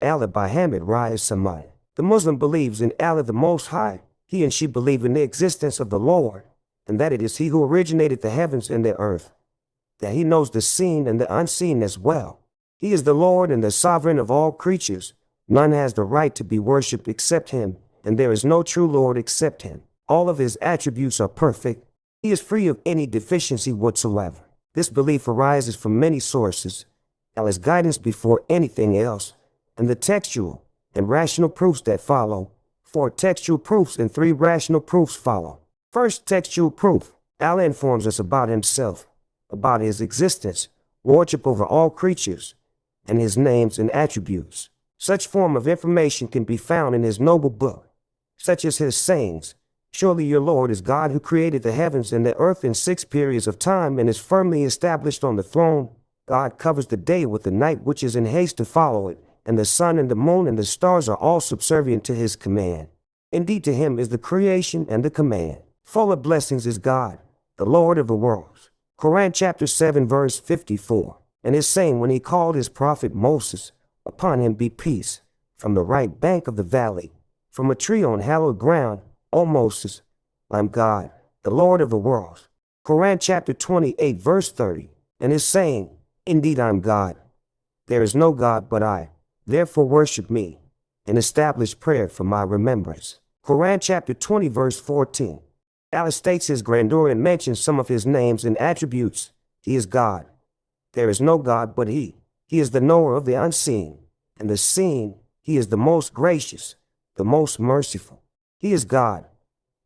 Allah by Hamid Raya Samai. The Muslim believes in Allah the Most High. He and she believe in the existence of the Lord, and that it is He who originated the heavens and the earth, that He knows the seen and the unseen as well. He is the Lord and the sovereign of all creatures. None has the right to be worshipped except Him, and there is no true Lord except Him. All of His attributes are perfect. He is free of any deficiency whatsoever. This belief arises from many sources, Allah's guidance before anything else, and the textual and rational proofs that follow. 4 textual proofs and 3 rational proofs follow. First textual proof. Allah informs us about Himself, about His existence, lordship over all creatures, and His names and attributes. Such form of information can be found in His noble book, such as His sayings, "Surely your Lord is God who created the heavens and the earth in 6 periods of time and is firmly established on the throne. God covers the day with the night which is in haste to follow it, and the sun and the moon and the stars are all subservient to His command. Indeed to Him is the creation and the command. Full of blessings is God, the Lord of the worlds." Quran chapter 7 verse 54. And His saying when He called His prophet Moses, "Upon him be peace, from the right bank of the valley, from a tree on hallowed ground, O Moses, I am God, the Lord of the worlds." Quran chapter 28 verse 30. And His saying, "Indeed I am God. There is no God but I. Therefore worship me, and establish prayer for my remembrance." Quran chapter 20 verse 14. Allah states His grandeur and mentions some of His names and attributes. He is God. There is no God but He. He is the knower of the unseen and the seen. He is the most gracious, the most merciful. He is God.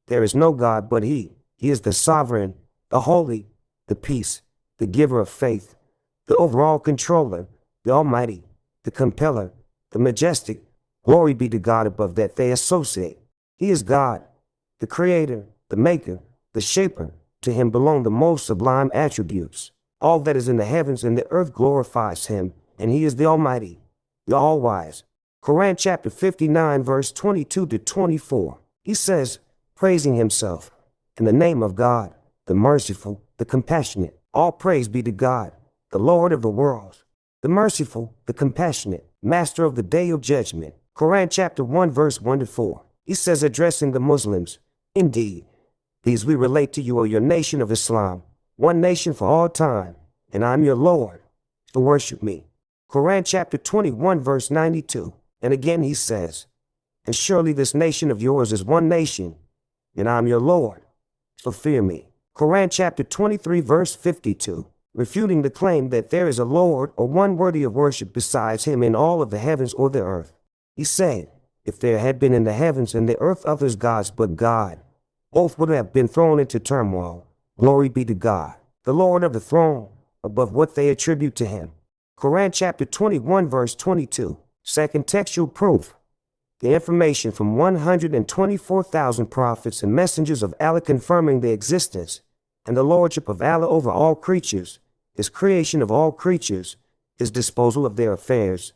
There is no God but He. He is the sovereign, the holy, the peace, the giver of faith, the overall controller, the almighty, the compeller, the majestic. Glory be to God above that they associate. He is God, the creator, the maker, the shaper. To Him belong the most sublime attributes. All that is in the heavens and the earth glorifies Him, and He is the Almighty, the All-Wise. Quran chapter 59 verse 22 to 24. He says, praising Himself, "In the name of God, the merciful, the compassionate. All praise be to God, the Lord of the worlds, the merciful, the compassionate, master of the day of judgment." Quran chapter 1 verse 1 to 4. He says, addressing the Muslims, "Indeed, these we relate to you, O your nation of Islam, one nation for all time, and I am your Lord, so worship me." Quran chapter 21 verse 92. And again He says, "And surely this nation of yours is one nation, and I am your Lord, so fear me." Quran chapter 23 verse 52. Refuting the claim that there is a Lord or one worthy of worship besides Him in all of the heavens or the earth. He said, if there had been in the heavens and the earth others gods but God, both would have been thrown into turmoil. Glory be to God, the Lord of the throne, above what they attribute to Him. Quran chapter 21 verse 22. Second textual proof. The information from 124,000 prophets and messengers of Allah confirming the existence and the lordship of Allah over all creatures, His creation of all creatures, His disposal of their affairs,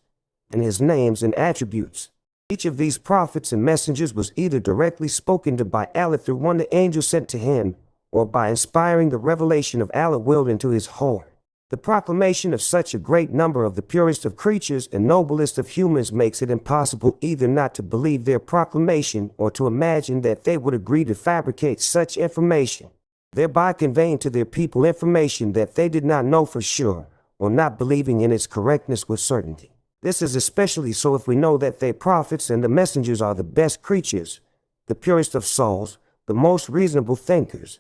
and His names and attributes. Each of these prophets and messengers was either directly spoken to by Allah through one of the angels sent to him, or by inspiring the revelation of Allah willed into his heart. The proclamation of such a great number of the purest of creatures and noblest of humans makes it impossible either not to believe their proclamation or to imagine that they would agree to fabricate such information, thereby conveying to their people information that they did not know for sure, or not believing in its correctness with certainty. This is especially so if we know that their prophets and the messengers are the best creatures, the purest of souls, the most reasonable thinkers,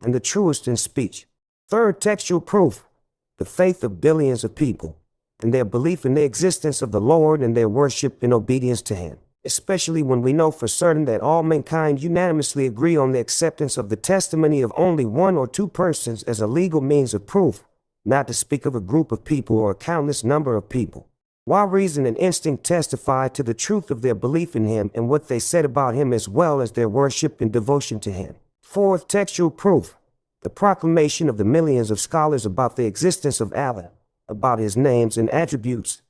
and the truest in speech. Third textual proof. The faith of billions of people, and their belief in the existence of the Lord and their worship and obedience to Him, especially when we know for certain that all mankind unanimously agree on the acceptance of the testimony of only one or two persons as a legal means of proof, not to speak of a group of people or a countless number of people. While reason and instinct testify to the truth of their belief in Him and what they said about Him as well as their worship and devotion to Him. Fourth textual proof. The proclamation of the millions of scholars about the existence of Allah, about His names and attributes,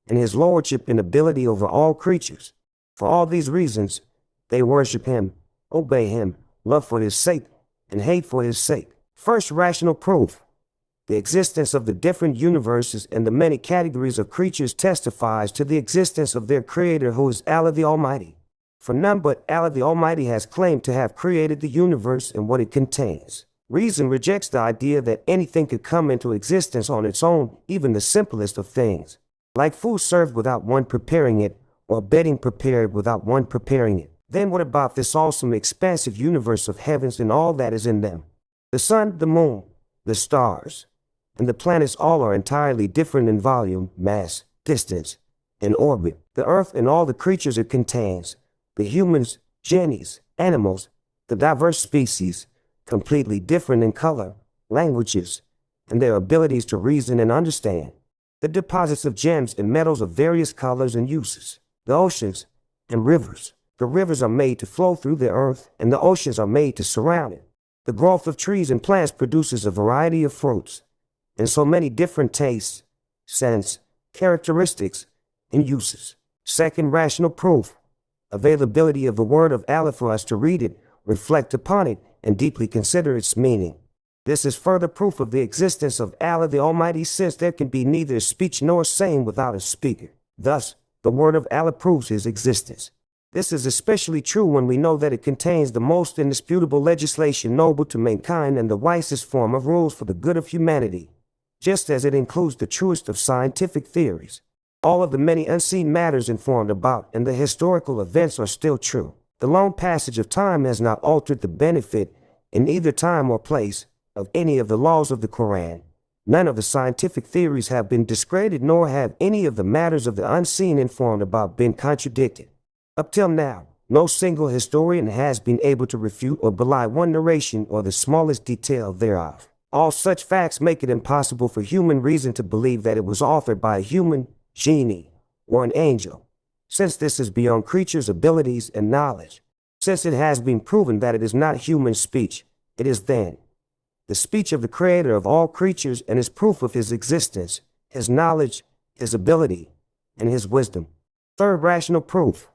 and His lordship and ability over all creatures. For all these reasons, they worship Him, obey Him, love for His sake, and hate for His sake. First rational proof. The existence of the different universes and the many categories of creatures testifies to the existence of their creator, who is Allah the Almighty. For none but Allah the Almighty has claimed to have created the universe and what it contains. Reason rejects the idea that anything could come into existence on its own, even the simplest of things. Like food served without one preparing it, or bedding prepared without one preparing it. Then what about this awesome, expansive universe of heavens and all that is in them? The sun, the moon, the stars, and the planets all are entirely different in volume, mass, distance, and orbit. The earth and all the creatures it contains, the humans, jinnis, animals, the diverse species, completely different in color, languages, and their abilities to reason and understand. The deposits of gems and metals of various colors and uses. The oceans and rivers. The rivers are made to flow through the earth, and the oceans are made to surround it. The growth of trees and plants produces a variety of fruits, and so many different tastes, scents, characteristics, and uses. Second, rational proof. Availability of the word of Allah for us to read it, reflect upon it, and deeply consider its meaning. This is further proof of the existence of Allah the Almighty, since there can be neither speech nor saying without a speaker. Thus, the word of Allah proves his existence. This is especially true when we know that it contains the most indisputable legislation noble to mankind and the wisest form of rules for the good of humanity, just as it includes the truest of scientific theories. All of the many unseen matters informed about and the historical events are still true. The long passage of time has not altered the benefit, in either time or place, of any of the laws of the Quran. None of the scientific theories have been discredited, nor have any of the matters of the unseen informed about been contradicted. Up till now, no single historian has been able to refute or belie one narration or the smallest detail thereof. All such facts make it impossible for human reason to believe that it was authored by a human, genie, or an angel, since this is beyond creatures' abilities and knowledge. Since it has been proven that it is not human speech, it is then the speech of the Creator of all creatures, and is proof of his existence, his knowledge, his ability, and his wisdom. Third, rational proof.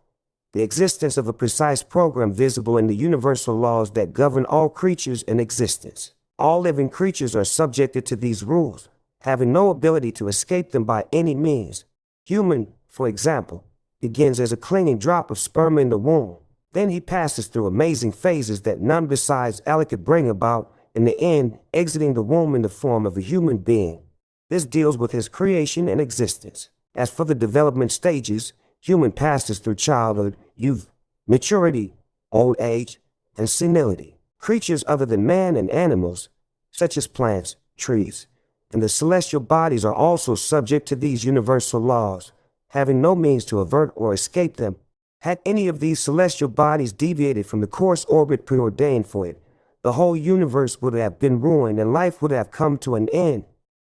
The existence of a precise program visible in the universal laws that govern all creatures in existence. All living creatures are subjected to these rules, having no ability to escape them by any means. Human, for example, begins as a clinging drop of sperm in the womb. Then he passes through amazing phases that none besides Allah could bring about, in the end, exiting the womb in the form of a human being. This deals with his creation and existence. As for the development stages, human passes through childhood, youth, maturity, old age, and senility. Creatures other than man and animals, such as plants, trees, and the celestial bodies are also subject to these universal laws, having no means to avert or escape them. Had any of these celestial bodies deviated from the course orbit preordained for it, the whole universe would have been ruined and life would have come to an end.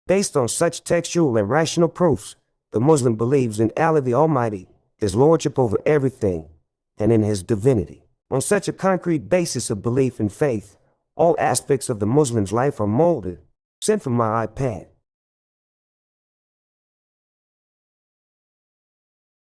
Based on such textual and rational proofs, the Muslim believes in Allah the Almighty, his lordship over everything, and in his divinity. On such a concrete basis of belief and faith, all aspects of the Muslim's life are molded. Sent from my iPad.